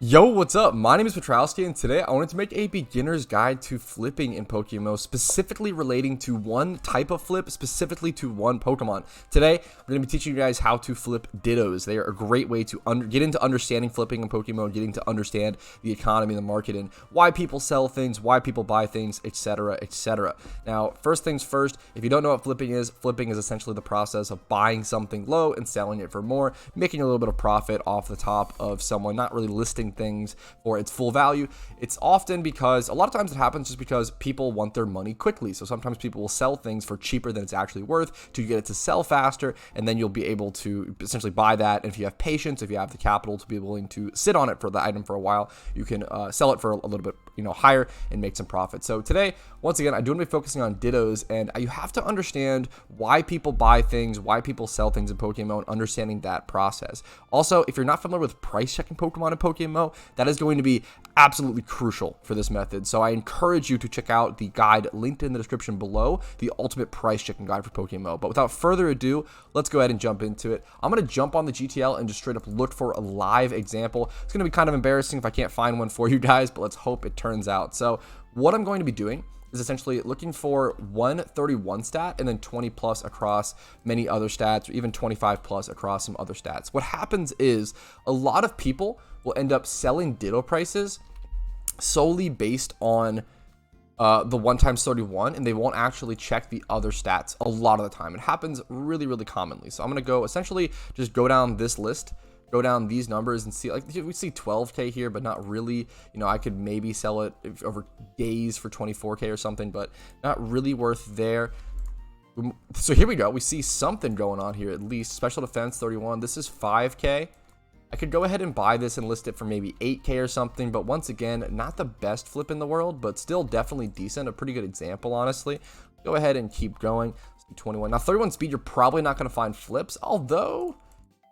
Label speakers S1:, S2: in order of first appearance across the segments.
S1: Yo, what's up? My name is Patrouski, and today I wanted to make a beginner's guide to flipping in PokeMMO, specifically relating to one type of flip, specifically to one Pokemon. Today, we're going to be teaching you guys how to flip Dittos. They are a great way to get into understanding flipping in PokeMMO, getting to understand the economy, the market, and why people sell things, why people buy things, etc., etc. Now, first things first, if you don't know what flipping is essentially the process of buying something low and selling it for more, making a little bit of profit off the top of someone not really listing things for its full value. It's often because a lot of times it happens just because people want their money quickly. So sometimes people will sell things for cheaper than it's actually worth to get it to sell faster, and then you'll be able to essentially buy that. And if you have patience, if you have the capital to be willing to sit on it for the item for a while, you can sell it for a little bit higher and make some profit. So today, once again, I do want to be focusing on Dittos, and you have to understand why people buy things, why people sell things in PokeMMO, and understanding that process. Also, if you're not familiar with price checking Pokemon in PokeMMO, that is going to be absolutely crucial for this method. So I encourage you to check out the guide linked in the description below, the ultimate price checking guide for PokeMMO. But without further ado, let's go ahead and jump into it. I'm going to jump on the GTL and just straight up look for a live example. It's going to be kind of embarrassing if I can't find one for you guys, but let's hope it turns out. So what I'm going to be doing is essentially looking for 131 stat and then 20 plus across many other stats, or even 25 plus across some other stats. What happens is a lot of people will end up selling Ditto prices solely based on the 1 times 31, and they won't actually check the other stats a lot of the time. It happens really, really commonly. So I'm going to go essentially just go down this list, go down these numbers and see, like, we see 12k here, but not really. I could maybe sell it over days for 24k or something, but not really worth there. So here we go. We see something going on here, at least. Special defense 31. This is 5k. I could go ahead and buy this and list it for maybe 8k or something, but once again, not the best flip in the world, but still definitely decent. A pretty good example, honestly. Go ahead and keep going. 21. Now 31 speed, you're probably not going to find flips, although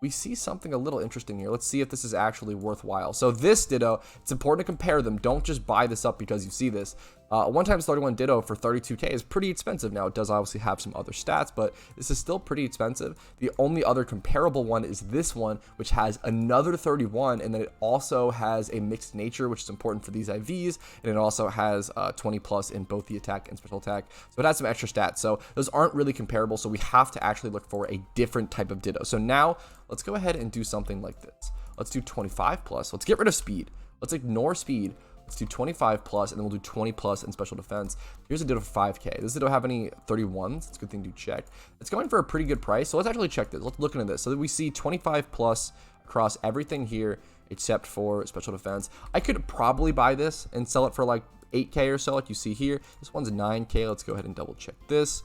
S1: we see something a little interesting here. Let's see if this is actually worthwhile. So this Ditto, it's important to compare them. Don't just buy this up because you see this. 1 times 31 Ditto for 32k is pretty expensive. Now, it does obviously have some other stats, but this is still pretty expensive. The only other comparable one is this one, which has another 31, and then it also has a mixed nature, which is important for these IVs, and it also has 20 plus in both the attack and special attack. So it has some extra stats. So those aren't really comparable, so we have to actually look for a different type of Ditto. So now, let's go ahead and do something like this. Let's do 25 plus. Let's get rid of speed. Let's ignore speed. Let's do 25 plus, and then we'll do 20 plus in special defense. Here's a Ditto for 5k. Does Ditto have any 31s? It's a good thing to check. It's going for a pretty good price, so let's actually check this. Let's look into this. So that we see 25 plus across everything here except for special defense. I could probably buy this and sell it for like 8k or so, like you see here. This one's 9k. Let's go ahead and double check this.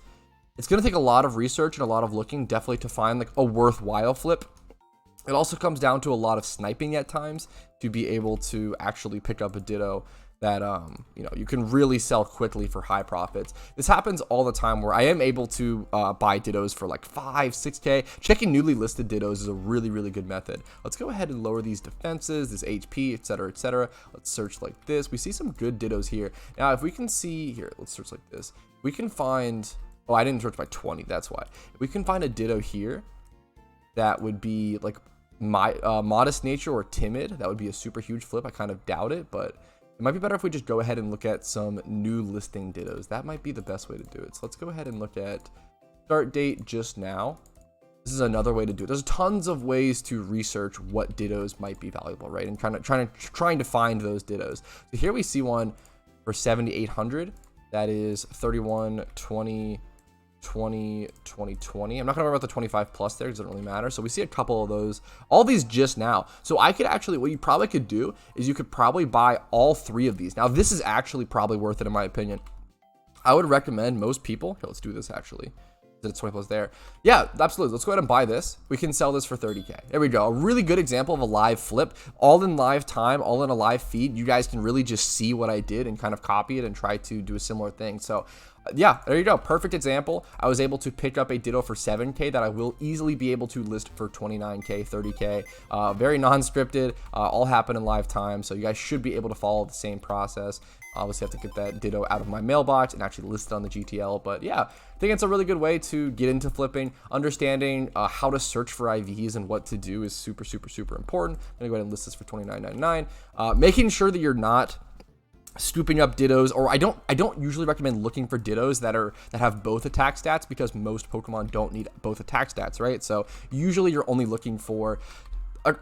S1: It's going to take a lot of research and a lot of looking, definitely, to find like a worthwhile flip. It also comes down to a lot of sniping at times to be able to actually pick up a Ditto that you can really sell quickly for high profits. This happens all the time where I am able to buy Dittos for like 5, 6k. Checking newly listed Dittos is a really, really good method. Let's go ahead and lower these defenses, this HP, etc., etc. Let's search like this. We see some good Dittos here. Now, if we can see here, let's search like this. We can find, oh, I didn't search by 20. That's why. If we can find a Ditto here that would be like my modest nature or timid, that would be a super huge flip. I kind of doubt it, but it might be better if we just go ahead and look at some new listing Dittos. That might be the best way to do it. So let's go ahead and look at start date just now. This is another way to do it. There's tons of ways to research what Dittos might be valuable, right? And trying to find those Dittos. So here we see one for 7,800. That is 31, 20, 20, 20, 20. I'm not gonna worry about the 25 plus there because it doesn't really matter. So we see a couple of those, all these just now. So I could actually, what you probably could do is you could probably buy all 3 of these. Now this is actually probably worth it in my opinion. I would recommend most people, here, let's do this actually. It's 20 plus there. Yeah, absolutely. Let's go ahead and buy this. We can sell this for 30k. There we go. A really good example of a live flip, all in live time, all in a live feed. You guys can really just see what I did and kind of copy it and try to do a similar thing. So Yeah, there you go. Perfect example. I was able to pick up a Ditto for 7K that I will easily be able to list for 29K, 30K. Very non-scripted, all happen in live time. So you guys should be able to follow the same process. Obviously, I have to get that Ditto out of my mailbox and actually list it on the GTL. But yeah, I think it's a really good way to get into flipping. Understanding how to search for IVs and what to do is super, super, super important. I'm gonna go ahead and list this for $29.99. Making sure that you're not scooping up Dittos, or I don't usually recommend looking for Dittos that have both attack stats, because most Pokemon don't need both attack stats, right? So usually you're only looking for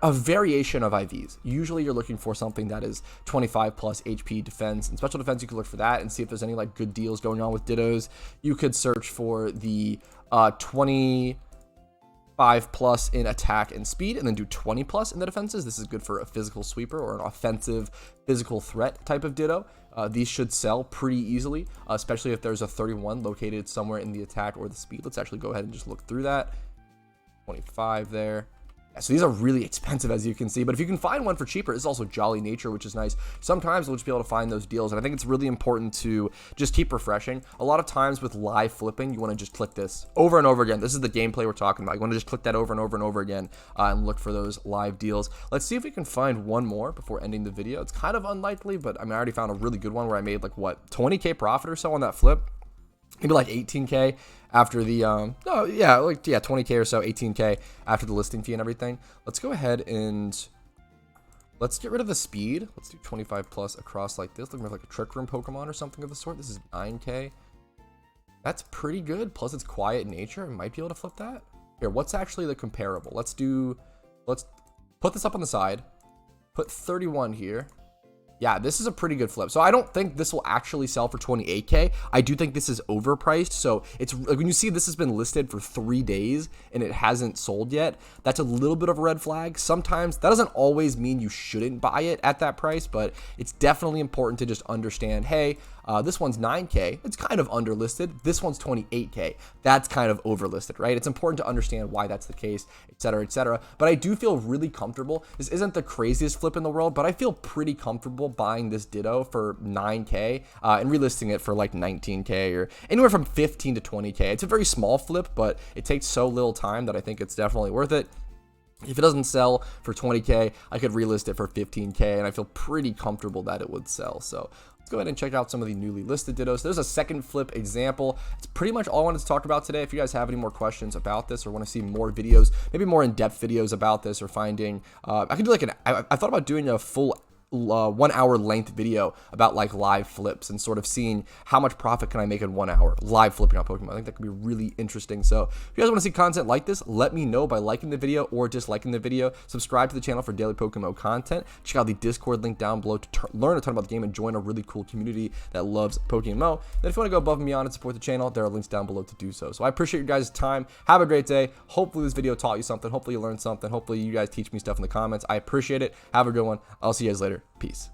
S1: a variation of IVs. Usually you're looking for something that is 25 plus HP defense and special defense. You can look for that and see if there's any like good deals going on with Dittos. You could search for the 25 plus in attack and speed, and then do 20 plus in the defenses. This is good for a physical sweeper or an offensive physical threat type of Ditto. These should sell pretty easily, especially if there's a 31 located somewhere in the attack or the speed. Let's actually go ahead and just look through that. 25 there. So these are really expensive, as you can see, but if you can find one for cheaper, it's also Jolly Nature, which is nice. Sometimes we'll just be able to find those deals, and I think it's really important to just keep refreshing. A lot of times with live flipping, you want to just click this over and over again. This is the gameplay we're talking about. You want to just click that over and over and over again and look for those live deals. Let's see if we can find one more before ending the video. It's kind of unlikely, but I mean, I already found a really good one where I made like, what, 20K profit or so on that flip? Maybe like 18K after the 20K or so, 18K after the listing fee and everything. Let's go ahead and let's get rid of the speed. Let's do 25 plus across like this. Looking for like a Trick Room Pokemon or something of the sort. This is 9K. That's pretty good. Plus it's quiet in nature. I might be able to flip that. Here, what's actually the comparable? Let's put this up on the side. Put 31 here. Yeah, this is a pretty good flip. So I don't think this will actually sell for 28K. I do think this is overpriced. So it's like when you see this has been listed for 3 days and it hasn't sold yet, that's a little bit of a red flag. Sometimes that doesn't always mean you shouldn't buy it at that price, but it's definitely important to just understand, hey, this one's 9K. It's kind of underlisted. This one's 28K. That's kind of overlisted, right? It's important to understand why that's the case, et cetera, et cetera. But I do feel really comfortable. This isn't the craziest flip in the world, but I feel pretty comfortable buying this Ditto for 9K and relisting it for like 19K or anywhere from 15 to 20K. It's a very small flip, but it takes so little time that I think it's definitely worth it. If it doesn't sell for 20K, I could relist it for 15K, and I feel pretty comfortable that it would sell. So let's go ahead and check out some of the newly listed Dittos. There's a second flip example. It's pretty much all I wanted to talk about today. If you guys have any more questions about this or want to see more videos, maybe more in-depth videos about this, or finding, I could do like I thought about doing a full 1 hour length video about like live flips and sort of seeing how much profit can I make in 1 hour live flipping on Pokemon. I think that could be really interesting. So if you guys want to see content like this, let me know by liking the video or disliking the video. Subscribe to the channel for daily PokeMMO content. Check out the Discord link down below to learn a ton about the game and join a really cool community that loves PokeMMO. Then if you want to go above and beyond and support the channel, there are links down below to do so. So I appreciate your guys' time. Have a great day. Hopefully this video taught you something. Hopefully you learned something. Hopefully you guys teach me stuff in the comments. I appreciate it. Have a good one. I'll see you guys later. Peace.